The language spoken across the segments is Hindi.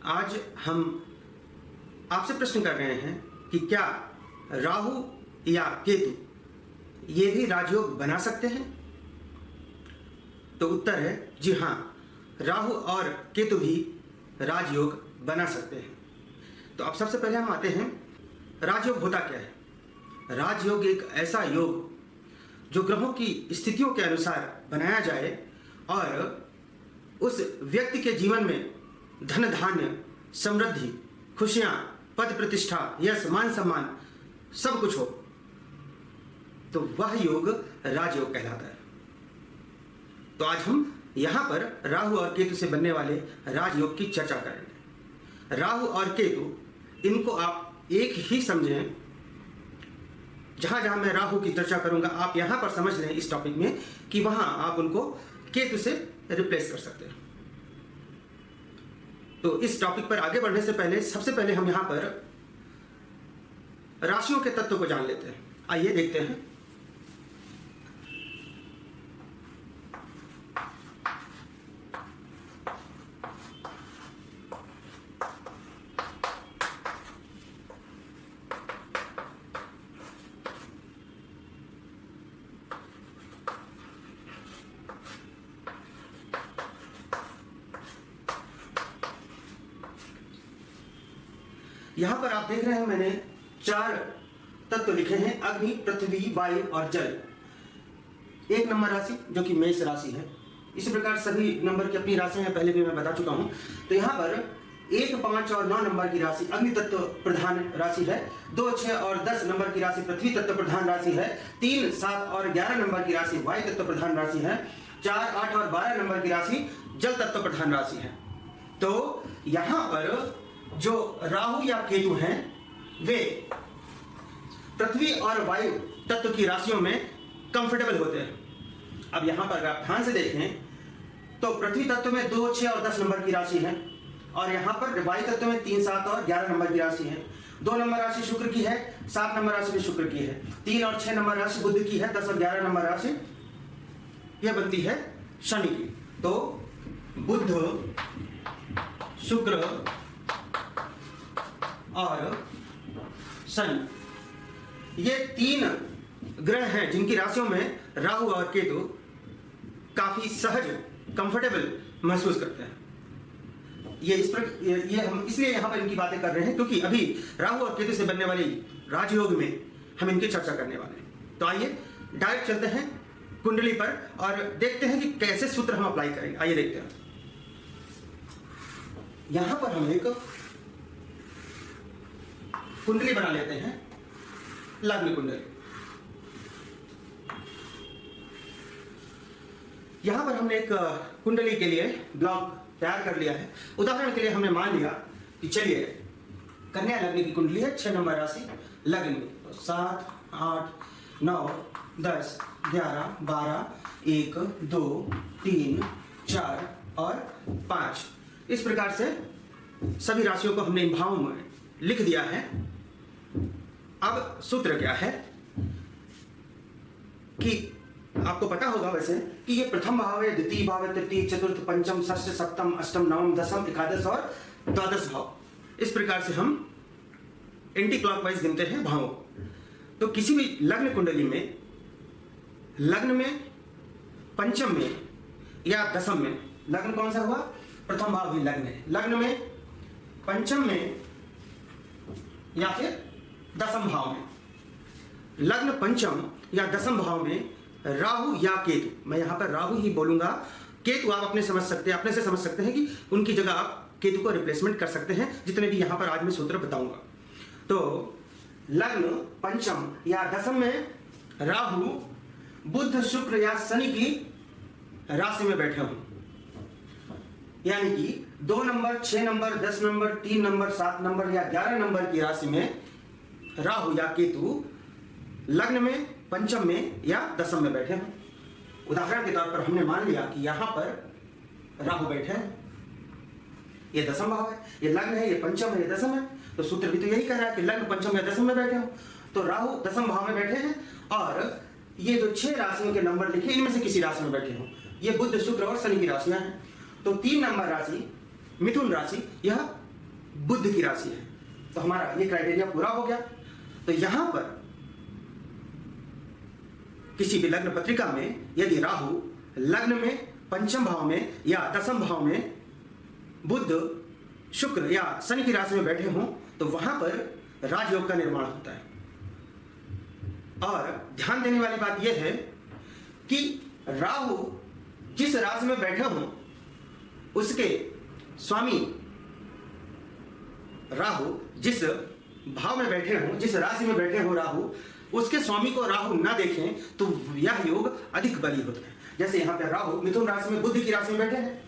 आज हम आपसे प्रश्न कर रहे हैं कि क्या राहु या केतु ये भी राजयोग बना सकते हैं? तो उत्तर है जी हाँ, राहु और केतु भी राजयोग बना सकते हैं। तो अब सबसे पहले हम आते हैं, राजयोग होता क्या है? राजयोग एक ऐसा योग जो ग्रहों की स्थितियों के अनुसार बनाया जाए और उस व्यक्ति के जीवन में धन धान्य, समृद्धि, खुशियां, पद प्रतिष्ठा, यश, मान सम्मान सब कुछ हो, तो वह योग राजयोग कहलाता है। तो आज हम यहां पर राहु और केतु से बनने वाले राजयोग की चर्चा करेंगे। राहु और केतु, इनको आप एक ही समझें। जहां जहां मैं राहु की चर्चा करूंगा, आप यहां पर समझ लें इस टॉपिक में कि वहां आप उनको केतु से रिप्लेस कर सकते हैं। तो इस टॉपिक पर आगे बढ़ने से पहले सबसे पहले हम यहां पर राशियों के तत्व को जान लेते हैं। आइए देखते हैं। यहां पर आप देख रहे हैं, मैंने 4 तत्व लिखे हैं: अग्नि, पृथ्वी, वायु और जल। 1 नंबर राशि जो कि मेष राशि है। इसी प्रकार सभी नंबर की अपनी राशि हैं, पहले भी मैं बता चुका हूं। तो यहां पर 1, 5 और 9 नंबर की राशि अग्नि तत्व प्रधान राशि है। 2, 6 और 10 नंबर की राशि पृथ्वी तत्व प्रधान राशि है। 3, 7 और 11 नंबर की राशि वायु तत्व प्रधान राशि है। 4, 8 और 12 नंबर की राशि जल तत्व प्रधान राशि है। तो यहां पर जो राहु या केतु हैं, वे पृथ्वी और वायु तत्व की राशियों में कंफर्टेबल होते हैं। अब यहां पर आप ध्यान से देखें तो पृथ्वी तत्व में 2, 6 और 10 नंबर की राशि है, और यहां पर वायु तत्व में 3, 7 और 11 नंबर की राशि है। 2 नंबर राशि शुक्र की है, 7 नंबर राशि भी शुक्र की है। 3 और 6 नंबर राशि बुध की है, 10 और 11 नंबर राशि यह बनती है शनि की। तो बुध, शुक्र और शनि, ये 3 ग्रह हैं जिनकी राशियों में राहु और केतु काफी सहज, कंफर्टेबल महसूस करते हैं। ये हम इसलिए यहां पर इनकी बातें कर रहे हैं क्योंकि अभी राहु और केतु से बनने वाली राजयोग में हम इनकी चर्चा करने वाले हैं। तो आइए डायरेक्ट चलते हैं कुंडली पर और देखते हैं कि कैसे सूत्र हम अप्लाई करेंगे। आइए देखते हैं। यहां पर हम एक कुंडली बना लेते हैं, लग्न कुंडली। यहां पर हमने एक कुंडली के लिए ब्लॉक तैयार कर लिया है। उदाहरण के लिए हमने मान लिया कि चलिए कन्या लग्न की कुंडली है, 6 नंबर राशि लग्न में। तो 7, 8, 9, 10, 11, 12, 1, 2, 3, 4 और 5। इस प्रकार से सभी राशियों को हमने इन भावों में लिख दिया है। अब सूत्र क्या है कि आपको पता होगा वैसे कि ये प्रथम भाव है, द्वितीय भाव है, तृतीय, चतुर्थ, पंचम, षष्ठ, सप्तम, अष्टम, नवम, दसम, एकादश और द्वादश भाव। इस प्रकार से हम एंटी क्लॉकवाइज गिनते हैं भावों। तो किसी भी लग्न कुंडली में, लग्न में, पंचम में या दसम में, लग्न कौन सा हुआ? प्रथम भाव ही लग्न है। लग्न में, पंचम में या फिर दसम भाव में, लग्न, पंचम या दसम भाव में राहु या केतु, मैं यहां पर राहु ही बोलूंगा, केतु आप अपने समझ सकते हैं, अपने से समझ सकते हैं कि उनकी जगह आप केतु को रिप्लेसमेंट कर सकते हैं, जितने भी यहां पर आज मैं सूत्र बताऊंगा। तो लग्न, पंचम या दसम में राहु बुध, शुक्र या शनि की राशि में बैठे हों, यानी कि 2 number, 6 number, 10 number, 3 number, 7 number या 11 नंबर की राशि में राहु या केतु लग्न में, पंचम में या दसम में बैठे हों। उदाहरण के तौर पर हमने मान लिया कि यहां पर राहु बैठे हैं, ये दसम भाव है, ये लग्न है, ये पंचम है, ये दसम है। तो सूत्र भी तो यही कह रहा है कि लग्न, पंचम या दसम में बैठे हो। तो राहु दसम भाव में बैठे हैं और ये जो 6 राशियों के नंबर लिखे, इनमें से किसी राशि में बैठे हो। ये बुध, शुक्र और शनि की राशियां हैं। तो 3 नंबर राशि मिथुन राशि, यह बुध की राशि है। तो हमारा ये क्राइटेरिया पूरा हो गया। तो यहां पर किसी भी लग्न पत्रिका में यदि राहु लग्न में पंचम भाव में या दसम भाव में बुध, शुक्र या शनि की राशि में बैठे हों तो वहां पर राजयोग का निर्माण होता है। और ध्यान देने वाली बात यह है कि राहु जिस राशि में बैठे हों उसके स्वामी, राहु जिस भाव में बैठे हों, जिस राशि में बैठे हों राहु, उसके स्वामी को राहु ना देखें तो यह योग अधिक बली होता है। जैसे यहां पर राहु मिथुन राशि में बुध की राशि में बैठे हैं,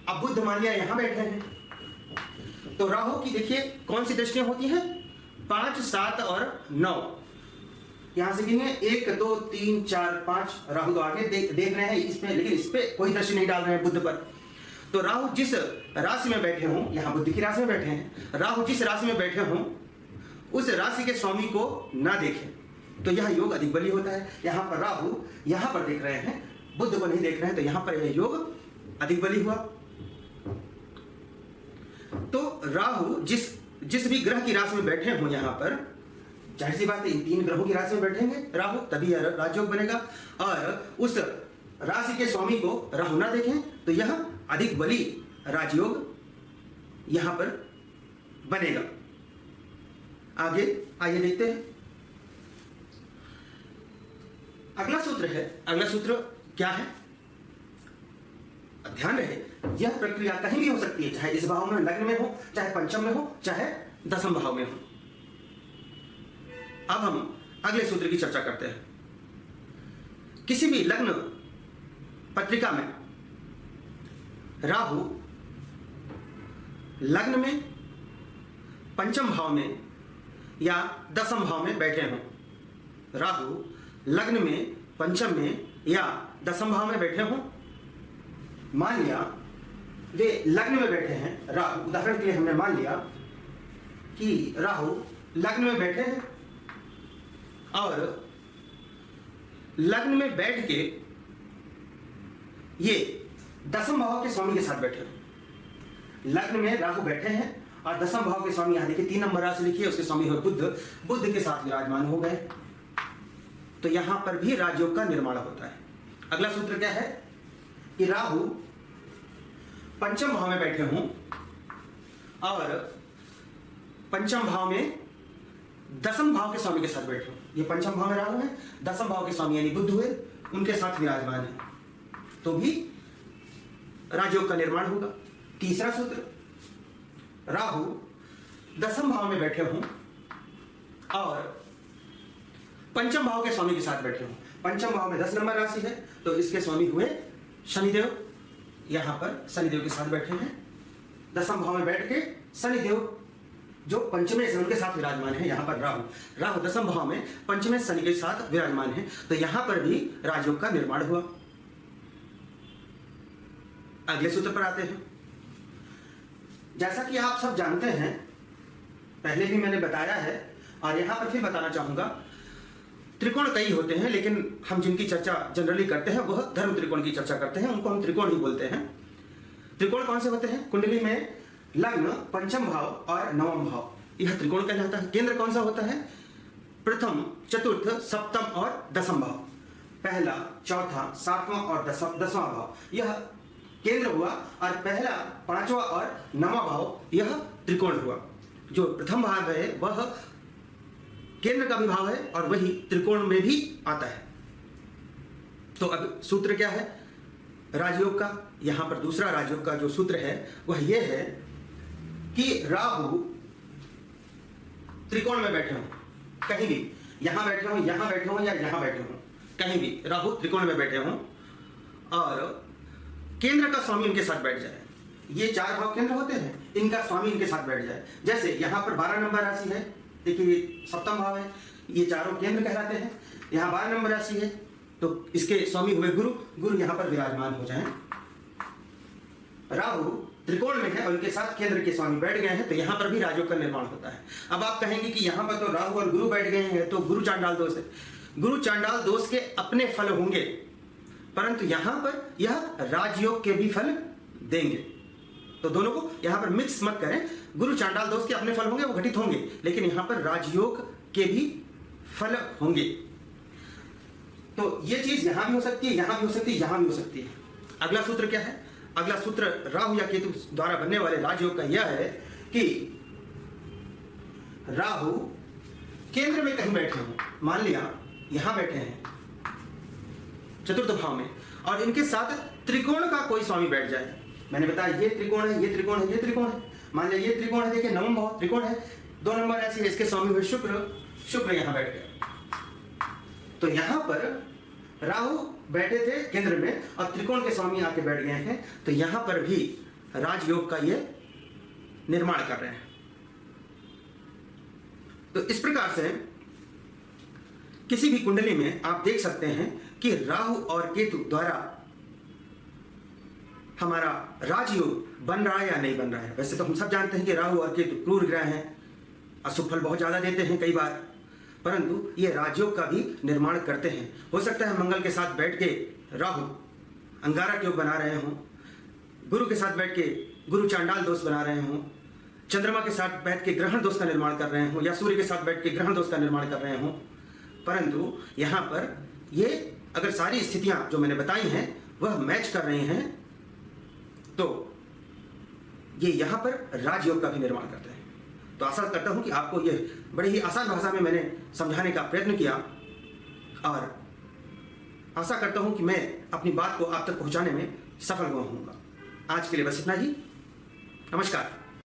अब बुध मान लिया यहां बैठे हैं, तो राहु की देखिए कौन सी दृष्टियां होती हैं, 5, 7 और 9। यहां से गिनिए 1, 2, 3, 4, 5 राहु तो आगे देख रहे हैं इसमें, लेकिन इस पे कोई दृष्टि नहीं डाल रहे हैं बुध पर। तो राहु जिस राशि में बैठे हों, यहां बुध की राशि में बैठे हैं, राहु जिस राशि में बैठे हों उस राशि के स्वामी को ना देखें तो यह योग अधिक बली होता है। यहां पर राहु यहां पर देख रहे हैं, बुध को नहीं देख रहे हैं, तो यहां पर यह योग अधिक बली हुआ। तो राहु जिस भी ग्रह की राशि में बैठे हों यहां पर, जाहिर सी बात है इन 3 ग्रहों की राशि में बैठेंगे राहु, तभी यह राजयोग बनेगा। और उस राशि के स्वामी को राहु ना देखें तो यह अधिक बली राजयोग यहां पर बनेगा। आगे आइए देखते हैं। अगला सूत्र है, अगला सूत्र क्या है, ध्यान रहे यह प्रक्रिया कहीं भी हो सकती है, चाहे इस भाव में लग्न में हो, चाहे पंचम में हो, चाहे दसम भाव में हो। अब हम अगले सूत्र की चर्चा करते हैं। किसी भी लग्न पत्रिका में राहु लग्न में पंचम भाव में या दसम भाव में बैठे हों, राहु लग्न में पंचम में या दसम भाव में बैठे हों, मान लिया वे लग्न में बैठे हैं राहु, उदाहरण के लिए हमने मान लिया कि राहु लग्न में बैठे हैं और लग्न में बैठ के ये दसम भाव के स्वामी के साथ बैठे हैं। लग्न में राहु बैठे हैं और दसम भाव के स्वामी, यहां देखिए 3 नंबर राशि लिखिए, उसके स्वामी हो बुध के साथ विराजमान हो गए, तो यहां पर भी राजयोग का निर्माण होता है। अगला सूत्र क्या है कि राहु पंचम भाव में बैठे हों और पंचम भाव में दसम भाव के स्वामी के साथ बैठे हों। ये पंचम भाव में राहु है, दसम भाव के स्वामी यानी बुध हुए, उनके साथ विराजमान है, तो भी राजयोग का निर्माण होगा। तीसरा सूत्र, राहु दसम भाव में बैठे हों और पंचम भाव के स्वामी के साथ बैठे हों। पंचम भाव में 10 नंबर राशि है, तो इसके स्वामी हुए शनिदेव, यहां पर शनिदेव के साथ बैठे हैं। दसम भाव में बैठ के शनिदेव जो पंचमें शनि के साथ विराजमान है, यहां पर राहु दसम भाव में पंचमें शनि के साथ विराजमान है, तो यहां पर भी राजयोग का निर्माण हुआ। अगले सूत्र पर आते हैं। जैसा कि आप सब जानते हैं, पहले भी मैंने बताया है और यहां पर फिर बताना चाहूंगा, त्रिकोण कई होते हैं, लेकिन हम जिनकी चर्चा जनरली करते हैं वह धर्म त्रिकोण की चर्चा करते हैं, उनको हम त्रिकोण ही बोलते हैं। त्रिकोण कौन से होते हैं? कुंडली में लग्न, पंचम भाव और नवम भाव, यह त्रिकोण कहलाता है। केंद्र कौन सा होता है? प्रथम, चतुर्थ, सप्तम और दसम भाव। पहला, चौथा, सातवां और दसवां भाव यह केंद्र हुआ, और पहला, पांचवा और नवा भाव यह त्रिकोण हुआ। जो प्रथम भाव है वह केंद्र का भी भाव है और वही त्रिकोण में भी आता है। तो अब सूत्र क्या है राजयोग का? यहां पर दूसरा राजयोग का जो सूत्र है वह यह है कि राहु त्रिकोण में बैठे हों, कहीं भी, यहां बैठे हों, यहां बैठे हों या यहां बैठे हों, कहीं भी राहु त्रिकोण में बैठे हों और केंद्र का स्वामी इनके साथ बैठ जाए। ये 4 भाव केंद्र होते हैं, इनका स्वामी इनके साथ बैठ जाए। जैसे यहां पर 12 नंबर राशि है, देखिए सप्तम भाव है, ये चारों केंद्र कहलाते हैं। यहां 12 नंबर राशि है, तो इसके स्वामी हुए गुरु यहां पर विराजमान हो जाएं। राहु त्रिकोण में है और इनके साथ केंद्र के स्वामी बैठ गए हैं, तो यहां पर भी राजयोग का निर्माण होता है। अब आप कहेंगे कि यहां पर तो राहु और गुरु बैठ गए हैं, तो गुरु चांडाल दोष है। गुरु चांडाल दोष के अपने फल होंगे, परंतु यहां पर यह राजयोग के भी फल देंगे। तो दोनों को यहां पर मिक्स मत करें, गुरु चांडाल दोष के अपने फल होंगे, वो घटित होंगे, लेकिन यहां पर राजयोग के भी फल होंगे। तो ये चीज यहां भी हो सकती है, यहां भी हो सकती है, यहां भी हो सकती है। अगला सूत्र क्या है? अगला सूत्र राहु या केतु द्वारा बनने वाले राजयोग का यह है कि राहु केंद्र में कहीं बैठे हों, मान लिया यहां बैठे हैं चतुर्थ भाव में, और इनके साथ त्रिकोण का कोई स्वामी बैठ जाए। मैंने बताया ये त्रिकोण है, ये त्रिकोण है, ये त्रिकोण है। मान लिया ये त्रिकोण है, देखिए नवम भाव त्रिकोण है, 2 नंबर ऐसे, इसके स्वामी हुए शुक्र यहां बैठ गए। तो यहां पर राहु बैठे थे केंद्र में और त्रिकोण के स्वामी आके बैठ गए हैं, तो यहां पर भी राजयोग का ये निर्माण कर रहे हैं। तो इस प्रकार से किसी भी कुंडली में आप देख सकते हैं कि राहु और केतु द्वारा हमारा राजयोग बन रहा है या नहीं बन रहा है। वैसे तो हम सब जानते हैं कि राहु और केतु क्रूर ग्रह हैं, अशुभ फल बहुत ज्यादा देते हैं कई बार, परंतु ये राजयोग का भी निर्माण करते हैं। हो सकता है मंगल के साथ बैठ के राहु अंगारक योग बना रहे हों, गुरु के साथ बैठ के गुरु चांडाल दोष बना रहे हों, चंद्रमा के साथ बैठ के ग्रहण दोष का निर्माण कर रहे हों, या सूर्य के साथ बैठ के ग्रहण दोष का निर्माण कर रहे हों, परंतु यहां पर ये अगर सारी स्थितियां जो मैंने बताई हैं वह मैच कर रही हैं, तो ये यहां पर राजयोग का भी निर्माण करते हैं। तो आशा करता हूं कि आपको ये बड़ी ही आसान भाषा में मैंने समझाने का प्रयत्न किया, और आशा करता हूं कि मैं अपनी बात को आप तक पहुंचाने में सफल हुआ हूंगा। आज के लिए बस इतना ही। नमस्कार।